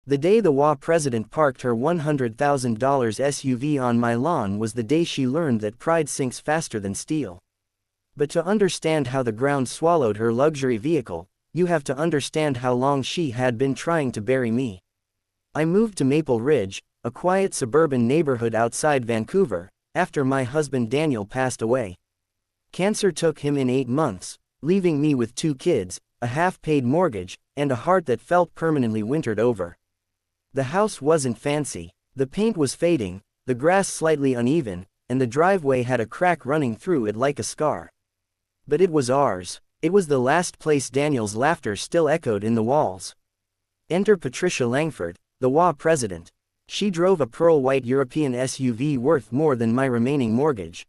The day the HOA President parked her $100,000 SUV on my lawn was the day she learned that pride sinks faster than steel. But to understand how the ground swallowed her luxury vehicle, you have to understand how long she had been trying to bury me. I moved to Maple Ridge, a quiet suburban neighborhood outside Vancouver, after my husband Daniel passed away. Cancer took him in 8 months, leaving me with 2 kids, a half-paid mortgage, and a heart that felt permanently wintered over. The house wasn't fancy. The paint was fading, the grass slightly uneven, and the driveway had a crack running through it like a scar. But it was ours. It was the last place Daniel's laughter still echoed in the walls. Enter Patricia Langford, the HOA President. She drove a pearl-white European SUV worth more than my remaining mortgage.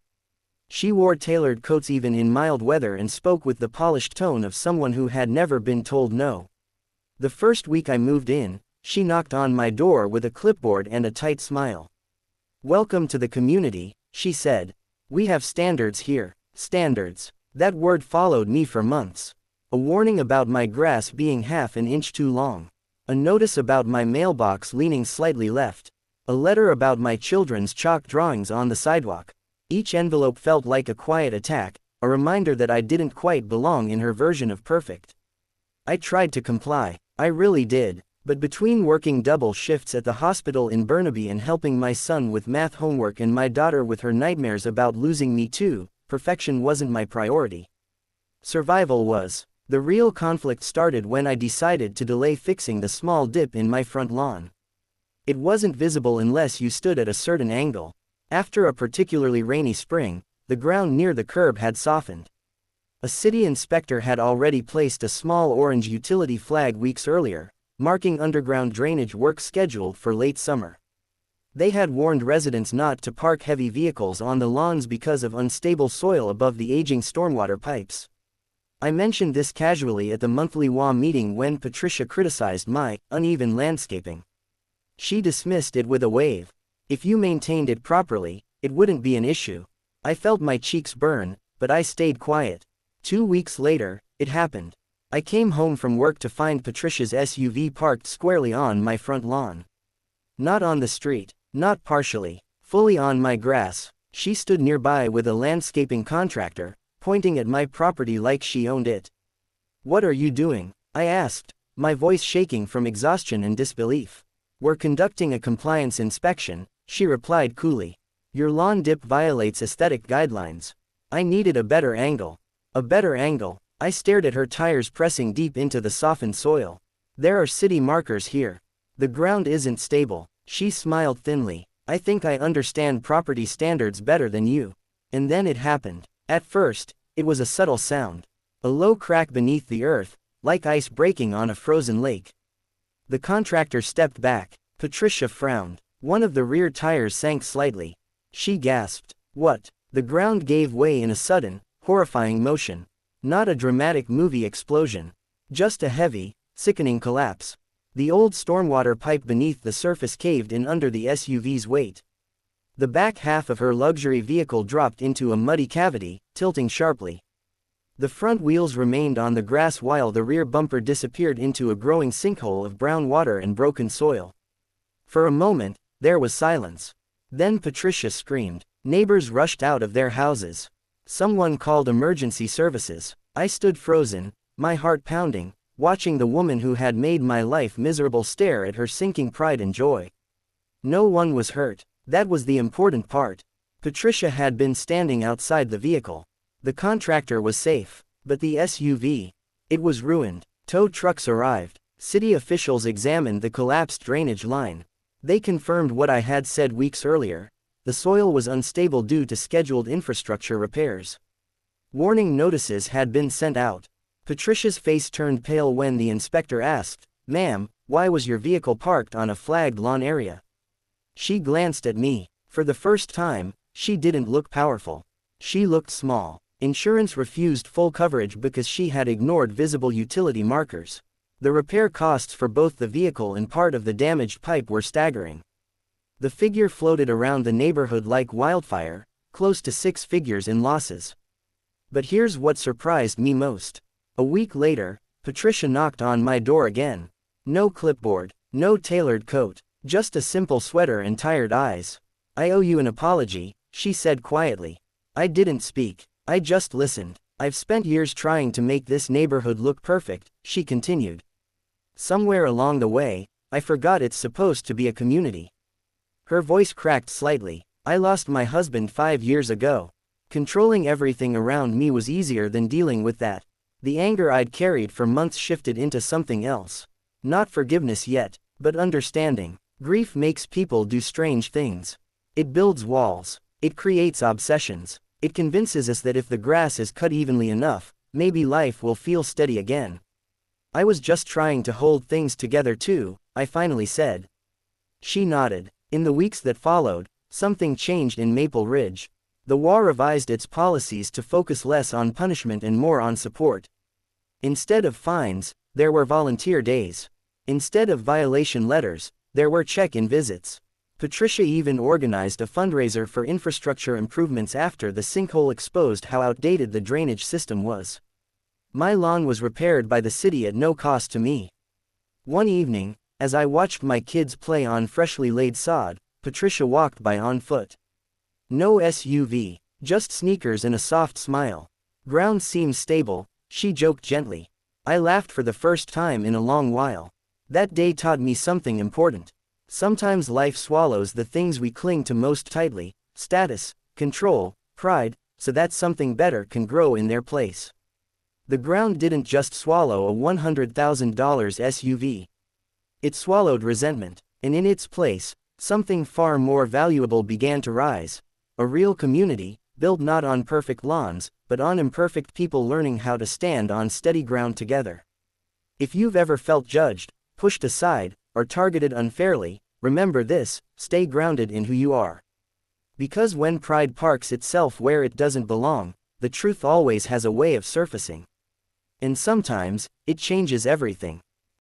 She wore tailored coats even in mild weather and spoke with the polished tone of someone who had never been told no. The first week I moved in, she knocked on my door with a clipboard and a tight smile. "Welcome to the community," she said. "We have standards here." Standards. That word followed me for months. A warning about my grass being half an inch too long. A notice about my mailbox leaning slightly left. A letter about my children's chalk drawings on the sidewalk. Each envelope felt like a quiet attack, a reminder that I didn't quite belong in her version of perfect. I tried to comply. I really did. But between working double shifts at the hospital in Burnaby and helping my son with math homework and my daughter with her nightmares about losing me too, perfection wasn't my priority. Survival was. The real conflict started when I decided to delay fixing the small dip in my front lawn. It wasn't visible unless you stood at a certain angle. After a particularly rainy spring, the ground near the curb had softened. A city inspector had already placed a small orange utility flag weeks earlier, marking underground drainage work scheduled for late summer. They had warned residents not to park heavy vehicles on the lawns because of unstable soil above the aging stormwater pipes. I mentioned this casually at the monthly HOA meeting when Patricia criticized my uneven landscaping. She dismissed it with a wave. If you maintained it properly, it wouldn't be an issue. I felt my cheeks burn, but I stayed quiet. 2 weeks later, it happened. I came home from work to find Patricia's SUV parked squarely on my front lawn. Not on the street, not partially, fully on my grass. She stood nearby with a landscaping contractor, pointing at my property like she owned it. "What are you doing?" I asked, my voice shaking from exhaustion and disbelief. "We're conducting a compliance inspection," she replied coolly. "Your lawn dip violates aesthetic guidelines." I needed a better angle. A better angle. I stared at her tires pressing deep into the softened soil. "There are city markers here. The ground isn't stable." She smiled thinly. "I think I understand property standards better than you." And then it happened. At first, it was a subtle sound. A low crack beneath the earth, like ice breaking on a frozen lake. The contractor stepped back. Patricia frowned. One of the rear tires sank slightly. She gasped. "What?" The ground gave way in a sudden, horrifying motion. Not a dramatic movie explosion. Just a heavy, sickening collapse. The old stormwater pipe beneath the surface caved in under the SUV's weight. The back half of her luxury vehicle dropped into a muddy cavity, tilting sharply. The front wheels remained on the grass while the rear bumper disappeared into a growing sinkhole of brown water and broken soil. For a moment, there was silence. Then Patricia screamed. Neighbors rushed out of their houses. Someone called emergency services. I stood frozen, my heart pounding, watching the woman who had made my life miserable stare at her sinking pride and joy. No one was hurt. That was the important part. Patricia had been standing outside the vehicle. The contractor was safe, but the SUV, it was ruined. Tow trucks arrived. City officials examined the collapsed drainage line. They confirmed what I had said weeks earlier. The soil was unstable due to scheduled infrastructure repairs. Warning notices had been sent out. Patricia's face turned pale when the inspector asked, "Ma'am, why was your vehicle parked on a flagged lawn area?" She glanced at me. For the first time, she didn't look powerful. She looked small. Insurance refused full coverage because she had ignored visible utility markers. The repair costs for both the vehicle and part of the damaged pipe were staggering. The figure floated around the neighborhood like wildfire, close to 6 figures in losses. But here's what surprised me most. A week later, Patricia knocked on my door again. No clipboard, No tailored coat, just a simple sweater and tired eyes. I owe you an apology, she said quietly. I didn't speak, I just listened. I've spent years trying to make this neighborhood look perfect, she continued. Somewhere along the way, I forgot it's supposed to be a community. Her voice cracked slightly. I lost my husband 5 years ago. Controlling everything around me was easier than dealing with that. The anger I'd carried for months shifted into something else. Not forgiveness yet, but understanding. Grief makes people do strange things. It builds walls. It creates obsessions. It convinces us that if the grass is cut evenly enough, maybe life will feel steady again. I was just trying to hold things together too, I finally said. She nodded. In the weeks that followed, something changed in Maple Ridge. The HOA revised its policies to focus less on punishment and more on support. Instead of fines, there were volunteer days. Instead of violation letters, there were check-in visits. Patricia even organized a fundraiser for infrastructure improvements after the sinkhole exposed how outdated the drainage system was. My lawn was repaired by the city at no cost to me. One evening, as I watched my kids play on freshly laid sod, Patricia walked by on foot. No SUV, just sneakers and a soft smile. Ground seems stable, she joked gently. I laughed for the first time in a long while. That day taught me something important. Sometimes life swallows the things we cling to most tightly: status, control, pride, so that something better can grow in their place. The ground didn't just swallow a $100,000 SUV. It swallowed resentment, and in its place, something far more valuable began to rise. A real community, built not on perfect lawns, but on imperfect people learning how to stand on steady ground together. If you've ever felt judged, pushed aside, or targeted unfairly, remember this: stay grounded in who you are. Because when pride parks itself where it doesn't belong, the truth always has a way of surfacing. And sometimes, it changes everything.